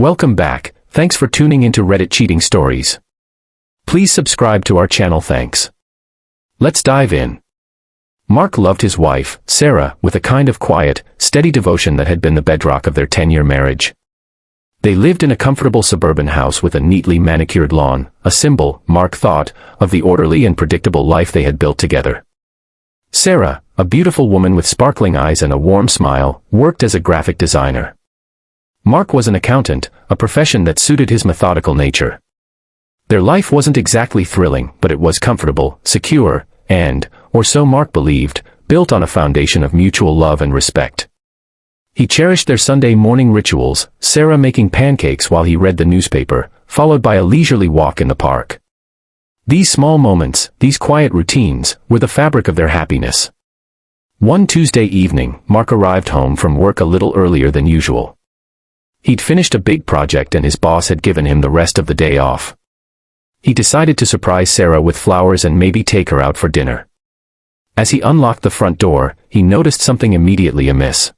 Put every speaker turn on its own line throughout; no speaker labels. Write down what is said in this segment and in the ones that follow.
Welcome back, thanks for tuning into Reddit Cheating Stories. Please subscribe to our channel, thanks. Let's dive in. Mark loved his wife, Sarah, with a kind of quiet, steady devotion that had been the bedrock of their 10-year marriage. They lived in a comfortable suburban house with a neatly manicured lawn, a symbol, Mark thought, of the orderly and predictable life they had built together. Sarah, a beautiful woman with sparkling eyes and a warm smile, worked as a graphic designer. Mark was an accountant, a profession that suited his methodical nature. Their life wasn't exactly thrilling, but it was comfortable, secure, and, or so Mark believed, built on a foundation of mutual love and respect. He cherished their Sunday morning rituals, Sarah making pancakes while he read the newspaper, followed by a leisurely walk in the park. These small moments, these quiet routines, were the fabric of their happiness. One Tuesday evening, Mark arrived home from work a little earlier than usual. He'd finished a big project and his boss had given him the rest of the day off. He decided to surprise Sarah with flowers and maybe take her out for dinner. As he unlocked the front door, he noticed something immediately amiss.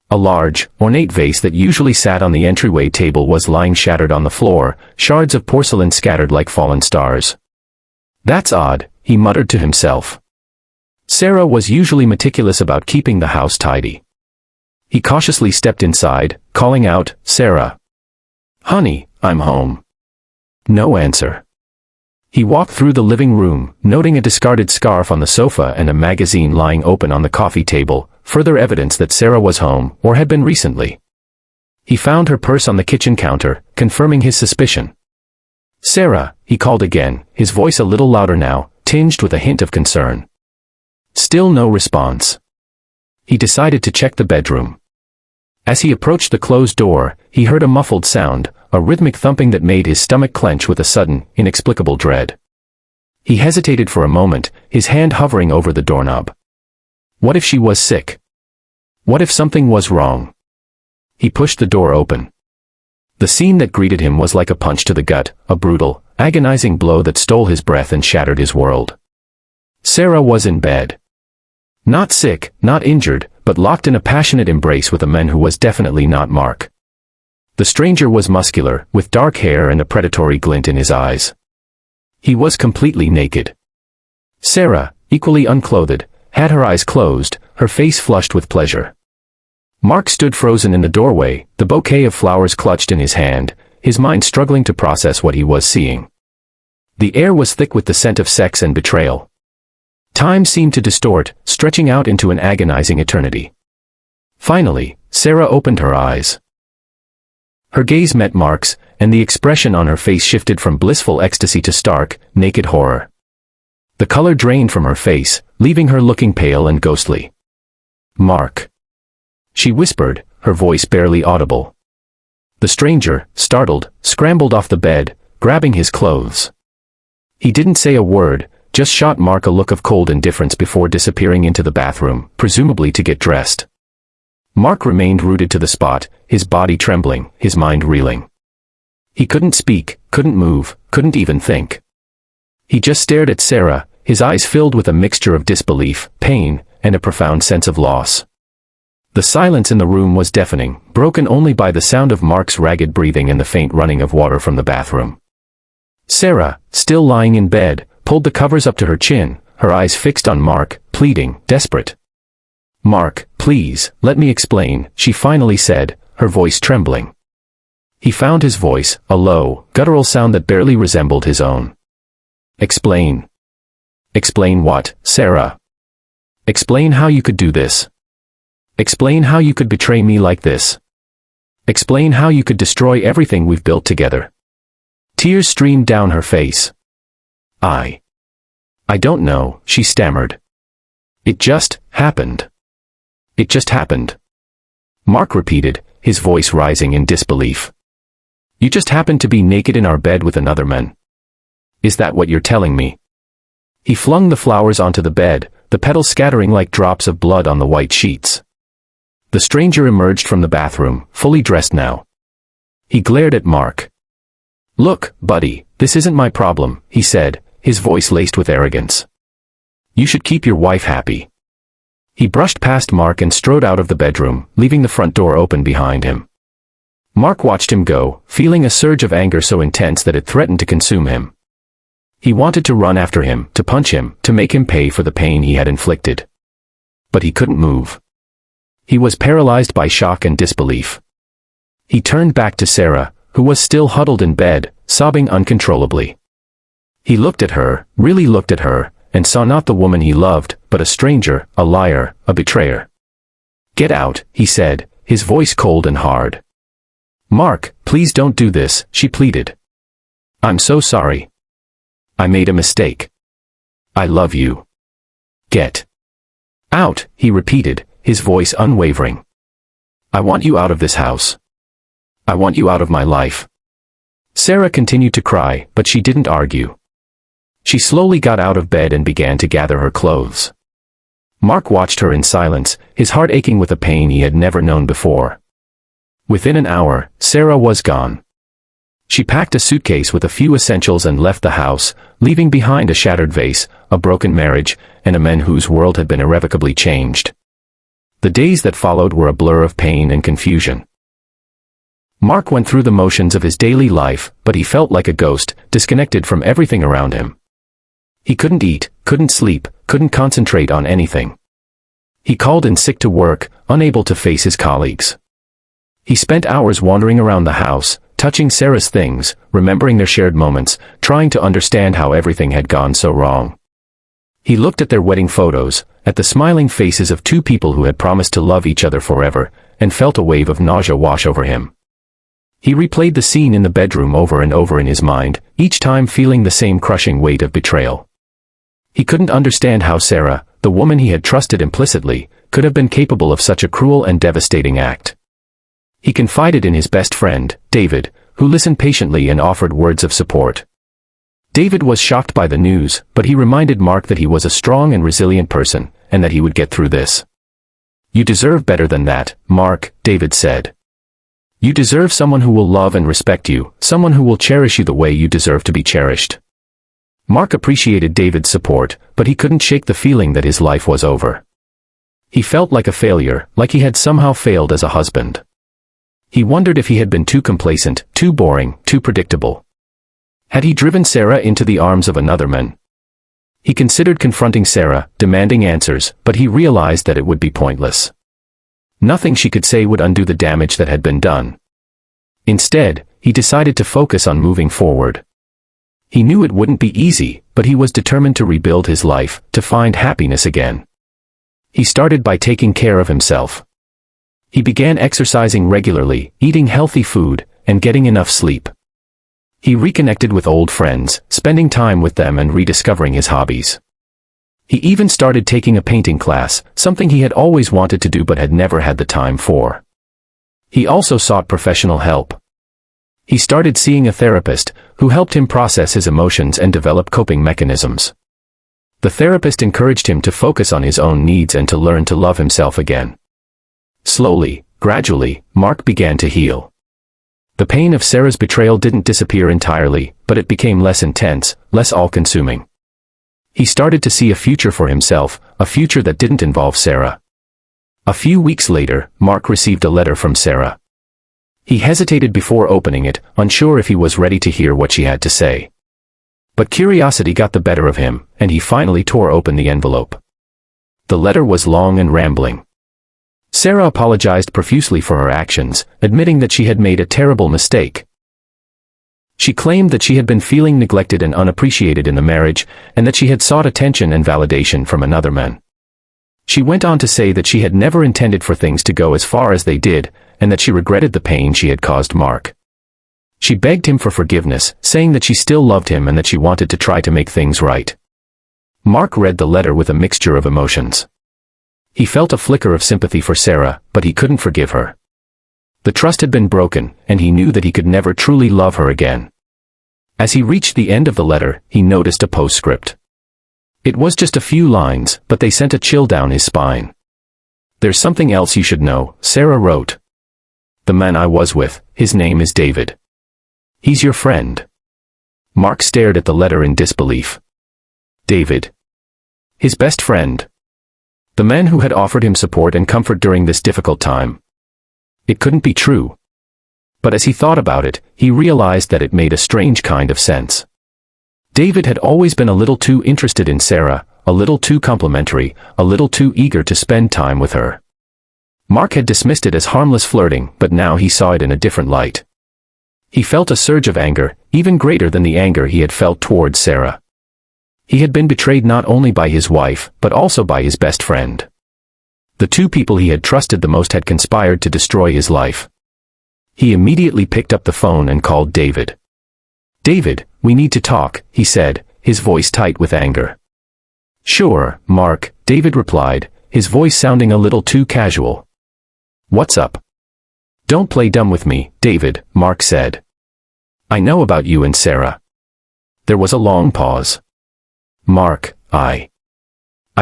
A large, ornate vase that usually sat on the entryway table was lying shattered on the floor, shards of porcelain scattered like fallen stars. "That's odd," he muttered to himself. Sarah was usually meticulous about keeping the house tidy. He cautiously stepped inside, calling out, "Sarah. Honey, I'm home." No answer. He walked through the living room, noting a discarded scarf on the sofa and a magazine lying open on the coffee table, further evidence that Sarah was home, or had been recently. He found her purse on the kitchen counter, confirming his suspicion. "Sarah," he called again, his voice a little louder now, tinged with a hint of concern. Still no response. He decided to check the bedroom. As he approached the closed door, he heard a muffled sound, a rhythmic thumping that made his stomach clench with a sudden, inexplicable dread. He hesitated for a moment, his hand hovering over the doorknob. What if she was sick? What if something was wrong? He pushed the door open. The scene that greeted him was like a punch to the gut, a brutal, agonizing blow that stole his breath and shattered his world. Sarah was in bed. Not sick, not injured, but locked in a passionate embrace with a man who was definitely not Mark. The stranger was muscular, with dark hair and a predatory glint in his eyes. He was completely naked. Sarah, equally unclothed, had her eyes closed, her face flushed with pleasure. Mark stood frozen in the doorway, the bouquet of flowers clutched in his hand, his mind struggling to process what he was seeing. The air was thick with the scent of sex and betrayal. Time seemed to distort, stretching out into an agonizing eternity. Finally, Sarah opened her eyes. Her gaze met Mark's, and the expression on her face shifted from blissful ecstasy to stark, naked horror. The color drained from her face, leaving her looking pale and ghostly. "Mark," she whispered, her voice barely audible. The stranger, startled, scrambled off the bed, grabbing his clothes. He didn't say a word, just shot Mark a look of cold indifference before disappearing into the bathroom, presumably to get dressed. Mark remained rooted to the spot, his body trembling, his mind reeling. He couldn't speak, couldn't move, couldn't even think. He just stared at Sarah, his eyes filled with a mixture of disbelief, pain, and a profound sense of loss. The silence in the room was deafening, broken only by the sound of Mark's ragged breathing and the faint running of water from the bathroom. Sarah, still lying in bed, pulled the covers up to her chin, her eyes fixed on Mark, pleading, desperate. "Mark, please, let me explain," she finally said, her voice trembling. He found his voice, a low, guttural sound that barely resembled his own. "Explain." "Explain what, Sarah? Explain how you could do this. Explain how you could betray me like this. Explain how you could destroy everything we've built together." Tears streamed down her face. I don't know," she stammered. "It just happened. It just happened." Mark repeated, his voice rising in disbelief. "You just happened to be naked in our bed with another man. Is that what you're telling me?" He flung the flowers onto the bed, the petals scattering like drops of blood on the white sheets. The stranger emerged from the bathroom, fully dressed now. He glared at Mark. "Look, buddy, this isn't my problem," he said, his voice laced with arrogance. "You should keep your wife happy." He brushed past Mark and strode out of the bedroom, leaving the front door open behind him. Mark watched him go, feeling a surge of anger so intense that it threatened to consume him. He wanted to run after him, to punch him, to make him pay for the pain he had inflicted. But he couldn't move. He was paralyzed by shock and disbelief. He turned back to Sarah, who was still huddled in bed, sobbing uncontrollably. He looked at her, really looked at her, and saw not the woman he loved, but a stranger, a liar, a betrayer. "Get out," he said, his voice cold and hard. "Mark, please don't do this," she pleaded. "I'm so sorry. I made a mistake. I love you. Get out," he repeated, his voice unwavering. "I want you out of this house. I want you out of my life." Sarah continued to cry, but she didn't argue. She slowly got out of bed and began to gather her clothes. Mark watched her in silence, his heart aching with a pain he had never known before. Within an hour, Sarah was gone. She packed a suitcase with a few essentials and left the house, leaving behind a shattered vase, a broken marriage, and a man whose world had been irrevocably changed. The days that followed were a blur of pain and confusion. Mark went through the motions of his daily life, but he felt like a ghost, disconnected from everything around him. He couldn't eat, couldn't sleep, couldn't concentrate on anything. He called in sick to work, unable to face his colleagues. He spent hours wandering around the house, touching Sarah's things, remembering their shared moments, trying to understand how everything had gone so wrong. He looked at their wedding photos, at the smiling faces of two people who had promised to love each other forever, and felt a wave of nausea wash over him. He replayed the scene in the bedroom over and over in his mind, each time feeling the same crushing weight of betrayal. He couldn't understand how Sarah, the woman he had trusted implicitly, could have been capable of such a cruel and devastating act. He confided in his best friend, David, who listened patiently and offered words of support. David was shocked by the news, but he reminded Mark that he was a strong and resilient person, and that he would get through this. "You deserve better than that, Mark," David said. "You deserve someone who will love and respect you, someone who will cherish you the way you deserve to be cherished." Mark appreciated David's support, but he couldn't shake the feeling that his life was over. He felt like a failure, like he had somehow failed as a husband. He wondered if he had been too complacent, too boring, too predictable. Had he driven Sarah into the arms of another man? He considered confronting Sarah, demanding answers, but he realized that it would be pointless. Nothing she could say would undo the damage that had been done. Instead, he decided to focus on moving forward. He knew it wouldn't be easy, but he was determined to rebuild his life, to find happiness again. He started by taking care of himself. He began exercising regularly, eating healthy food, and getting enough sleep. He reconnected with old friends, spending time with them and rediscovering his hobbies. He even started taking a painting class, something he had always wanted to do but had never had the time for. He also sought professional help. He started seeing a therapist, who helped him process his emotions and develop coping mechanisms. The therapist encouraged him to focus on his own needs and to learn to love himself again. Slowly, gradually, Mark began to heal. The pain of Sarah's betrayal didn't disappear entirely, but it became less intense, less all-consuming. He started to see a future for himself, a future that didn't involve Sarah. A few weeks later, Mark received a letter from Sarah. He hesitated before opening it, unsure if he was ready to hear what she had to say. But curiosity got the better of him, and he finally tore open the envelope. The letter was long and rambling. Sarah apologized profusely for her actions, admitting that she had made a terrible mistake. She claimed that she had been feeling neglected and unappreciated in the marriage, and that she had sought attention and validation from another man. She went on to say that she had never intended for things to go as far as they did, and that she regretted the pain she had caused Mark. She begged him for forgiveness, saying that she still loved him and that she wanted to try to make things right. Mark read the letter with a mixture of emotions. He felt a flicker of sympathy for Sarah, but he couldn't forgive her. The trust had been broken, and he knew that he could never truly love her again. As he reached the end of the letter, he noticed a postscript. It was just a few lines, but they sent a chill down his spine. "There's something else you should know," Sarah wrote. "The man I was with, his name is David. He's your friend." Mark stared at the letter in disbelief. David. His best friend. The man who had offered him support and comfort during this difficult time. It couldn't be true. But as he thought about it, he realized that it made a strange kind of sense. David had always been a little too interested in Sarah, a little too complimentary, a little too eager to spend time with her. Mark had dismissed it as harmless flirting, but now he saw it in a different light. He felt a surge of anger, even greater than the anger he had felt towards Sarah. He had been betrayed not only by his wife, but also by his best friend. The two people he had trusted the most had conspired to destroy his life. He immediately picked up the phone and called David. "David, we need to talk," he said, his voice tight with anger. "Sure, Mark," David replied, his voice sounding a little too casual. "What's up?" "Don't play dumb with me, David," Mark said. "I know about you and Sarah." There was a long pause. "Mark, I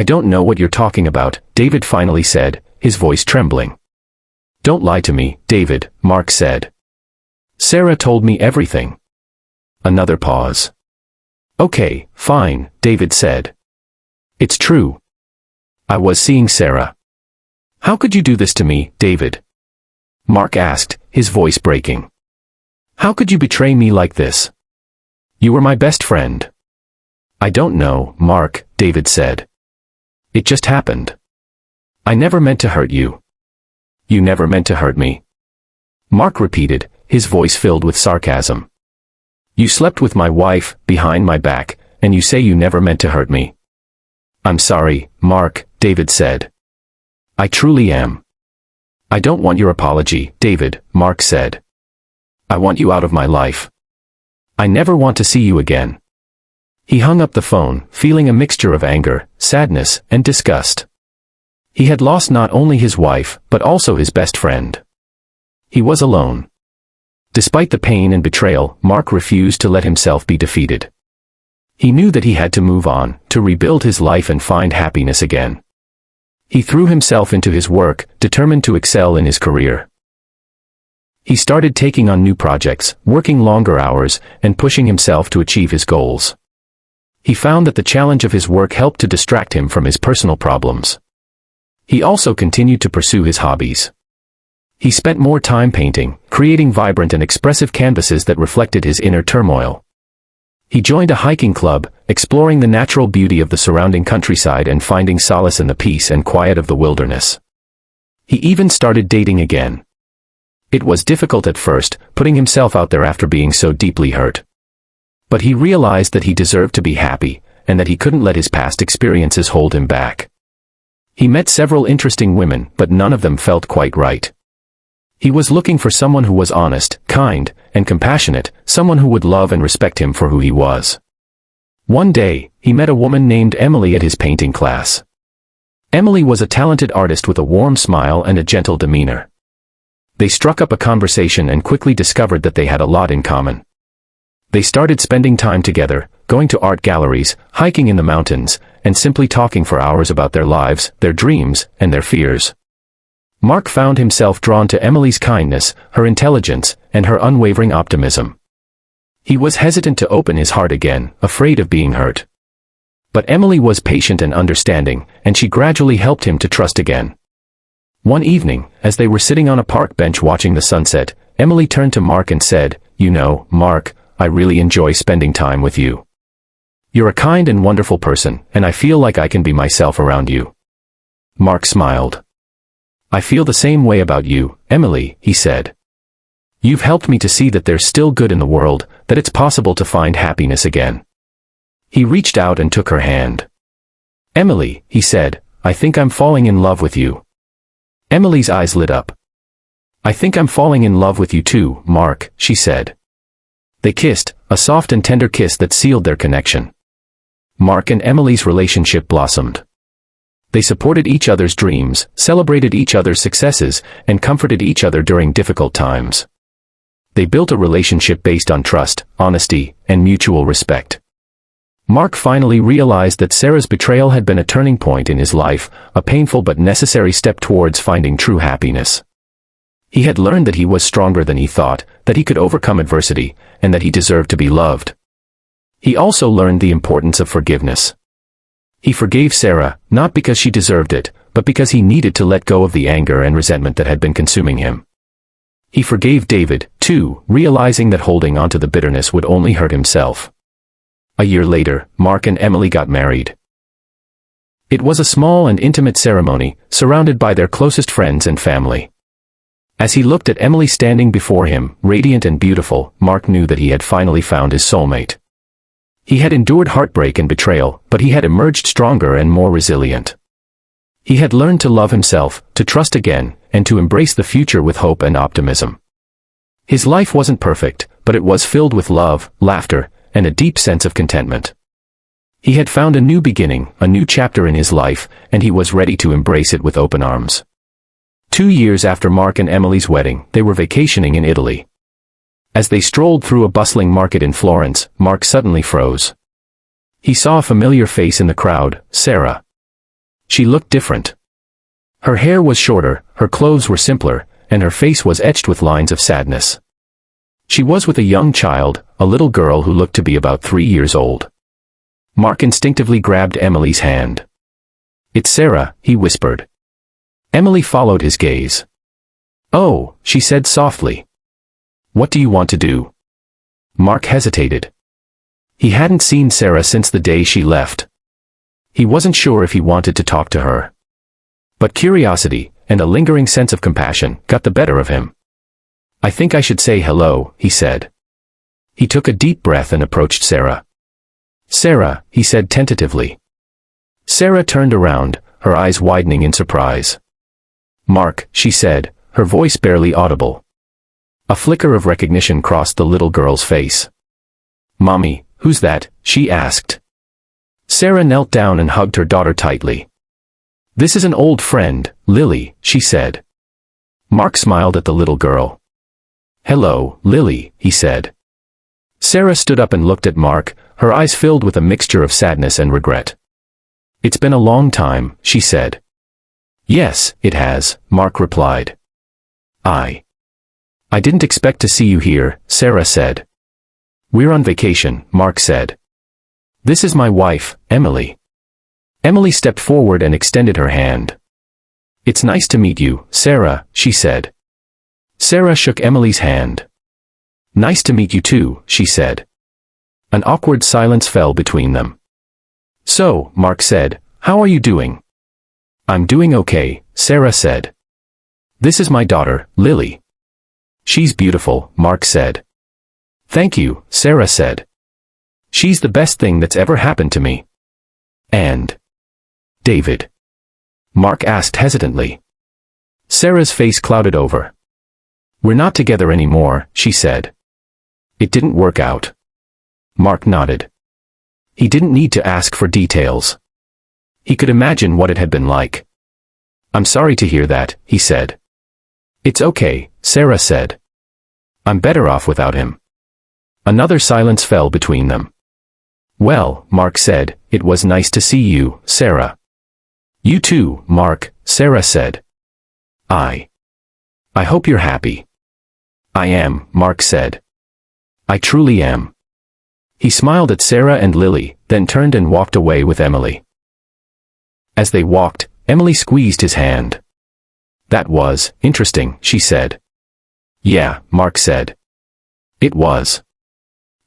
don't know what you're talking about," David finally said, his voice trembling. "Don't lie to me, David," Mark said. "Sarah told me everything." Another pause. "Okay, fine," David said. "It's true. I was seeing Sarah." "How could you do this to me, David?" Mark asked, his voice breaking. "How could you betray me like this? You were my best friend." "I don't know, Mark," David said. "It just happened. I never meant to hurt you." "You never meant to hurt me?" Mark repeated, his voice filled with sarcasm. "You slept with my wife, behind my back, and you say you never meant to hurt me." "I'm sorry, Mark," David said. "I truly am." "I don't want your apology, David," Mark said. "I want you out of my life. I never want to see you again." He hung up the phone, feeling a mixture of anger, sadness, and disgust. He had lost not only his wife, but also his best friend. He was alone. Despite the pain and betrayal, Mark refused to let himself be defeated. He knew that he had to move on, to rebuild his life and find happiness again. He threw himself into his work, determined to excel in his career. He started taking on new projects, working longer hours, and pushing himself to achieve his goals. He found that the challenge of his work helped to distract him from his personal problems. He also continued to pursue his hobbies. He spent more time painting, creating vibrant and expressive canvases that reflected his inner turmoil. He joined a hiking club, exploring the natural beauty of the surrounding countryside and finding solace in the peace and quiet of the wilderness. He even started dating again. It was difficult at first, putting himself out there after being so deeply hurt. But he realized that he deserved to be happy, and that he couldn't let his past experiences hold him back. He met several interesting women, but none of them felt quite right. He was looking for someone who was honest, kind, and compassionate, someone who would love and respect him for who he was. One day, he met a woman named Emily at his painting class. Emily was a talented artist with a warm smile and a gentle demeanor. They struck up a conversation and quickly discovered that they had a lot in common. They started spending time together, going to art galleries, hiking in the mountains, and simply talking for hours about their lives, their dreams, and their fears. Mark found himself drawn to Emily's kindness, her intelligence, and her unwavering optimism. He was hesitant to open his heart again, afraid of being hurt. But Emily was patient and understanding, and she gradually helped him to trust again. One evening, as they were sitting on a park bench watching the sunset, Emily turned to Mark and said, "You know, Mark, I really enjoy spending time with you. You're a kind and wonderful person, and I feel like I can be myself around you." Mark smiled. "I feel the same way about you, Emily," he said. "You've helped me to see that there's still good in the world, that it's possible to find happiness again." He reached out and took her hand. "Emily," he said, "I think I'm falling in love with you." Emily's eyes lit up. "I think I'm falling in love with you too, Mark," she said. They kissed, a soft and tender kiss that sealed their connection. Mark and Emily's relationship blossomed. They supported each other's dreams, celebrated each other's successes, and comforted each other during difficult times. They built a relationship based on trust, honesty, and mutual respect. Mark finally realized that Sarah's betrayal had been a turning point in his life, a painful but necessary step towards finding true happiness. He had learned that he was stronger than he thought, that he could overcome adversity, and that he deserved to be loved. He also learned the importance of forgiveness. He forgave Sarah, not because she deserved it, but because he needed to let go of the anger and resentment that had been consuming him. He forgave David, too, realizing that holding onto the bitterness would only hurt himself. A year later, Mark and Emily got married. It was a small and intimate ceremony, surrounded by their closest friends and family. As he looked at Emily standing before him, radiant and beautiful, Mark knew that he had finally found his soulmate. He had endured heartbreak and betrayal, but he had emerged stronger and more resilient. He had learned to love himself, to trust again, and to embrace the future with hope and optimism. His life wasn't perfect, but it was filled with love, laughter, and a deep sense of contentment. He had found a new beginning, a new chapter in his life, and he was ready to embrace it with open arms. 2 years after Mark and Emily's wedding, they were vacationing in Italy. As they strolled through a bustling market in Florence, Mark suddenly froze. He saw a familiar face in the crowd, Sarah. She looked different. Her hair was shorter, her clothes were simpler, and her face was etched with lines of sadness. She was with a young child, a little girl who looked to be about 3 years old. Mark instinctively grabbed Emily's hand. "It's Sarah," he whispered. Emily followed his gaze. "Oh," she said softly. "What do you want to do?" Mark hesitated. He hadn't seen Sarah since the day she left. He wasn't sure if he wanted to talk to her. But curiosity, and a lingering sense of compassion, got the better of him. "I think I should say hello," he said. He took a deep breath and approached Sarah. "Sarah," he said tentatively. Sarah turned around, her eyes widening in surprise. "Mark," she said, her voice barely audible. A flicker of recognition crossed the little girl's face. "Mommy, who's that?" she asked. Sarah knelt down and hugged her daughter tightly. "This is an old friend, Lily," she said. Mark smiled at the little girl. "Hello, Lily," he said. Sarah stood up and looked at Mark, her eyes filled with a mixture of sadness and regret. "It's been a long time," she said. "Yes, it has," Mark replied. I didn't expect to see you here," Sarah said. "We're on vacation," Mark said. "This is my wife, Emily." Emily stepped forward and extended her hand. "It's nice to meet you, Sarah," she said. Sarah shook Emily's hand. "Nice to meet you too," she said. An awkward silence fell between them. "So," Mark said, "how are you doing?" "I'm doing okay," Sarah said. "This is my daughter, Lily." "She's beautiful," Mark said. "Thank you," Sarah said. "She's the best thing that's ever happened to me." "And David?" Mark asked hesitantly. Sarah's face clouded over. "We're not together anymore," she said. "It didn't work out." Mark nodded. He didn't need to ask for details. He could imagine what it had been like. "I'm sorry to hear that," he said. "It's okay," Sarah said. "I'm better off without him." Another silence fell between them. "Well," Mark said, "it was nice to see you, Sarah." "You too, Mark," Sarah said. I hope you're happy." "I am," Mark said. "I truly am." He smiled at Sarah and Lily, then turned and walked away with Emily. As they walked, Emily squeezed his hand. "That was interesting," she said. "Yeah," Mark said. "It was."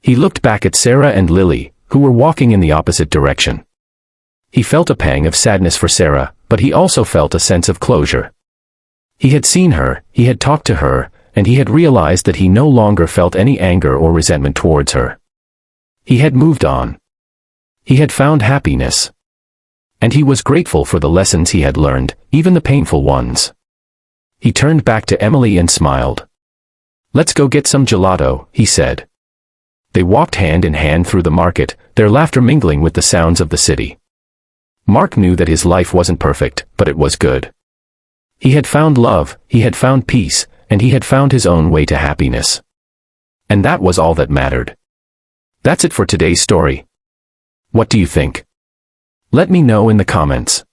He looked back at Sarah and Lily, who were walking in the opposite direction. He felt a pang of sadness for Sarah, but he also felt a sense of closure. He had seen her, he had talked to her, and he had realized that he no longer felt any anger or resentment towards her. He had moved on. He had found happiness. And he was grateful for the lessons he had learned, even the painful ones. He turned back to Emily and smiled. "Let's go get some gelato," he said. They walked hand in hand through the market, their laughter mingling with the sounds of the city. Mark knew that his life wasn't perfect, but it was good. He had found love, he had found peace, and he had found his own way to happiness. And that was all that mattered. That's it for today's story. What do you think? Let me know in the comments.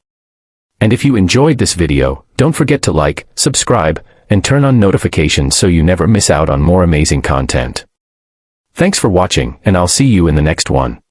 And if you enjoyed this video, don't forget to like, subscribe, and turn on notifications so you never miss out on more amazing content. Thanks for watching, and I'll see you in the next one.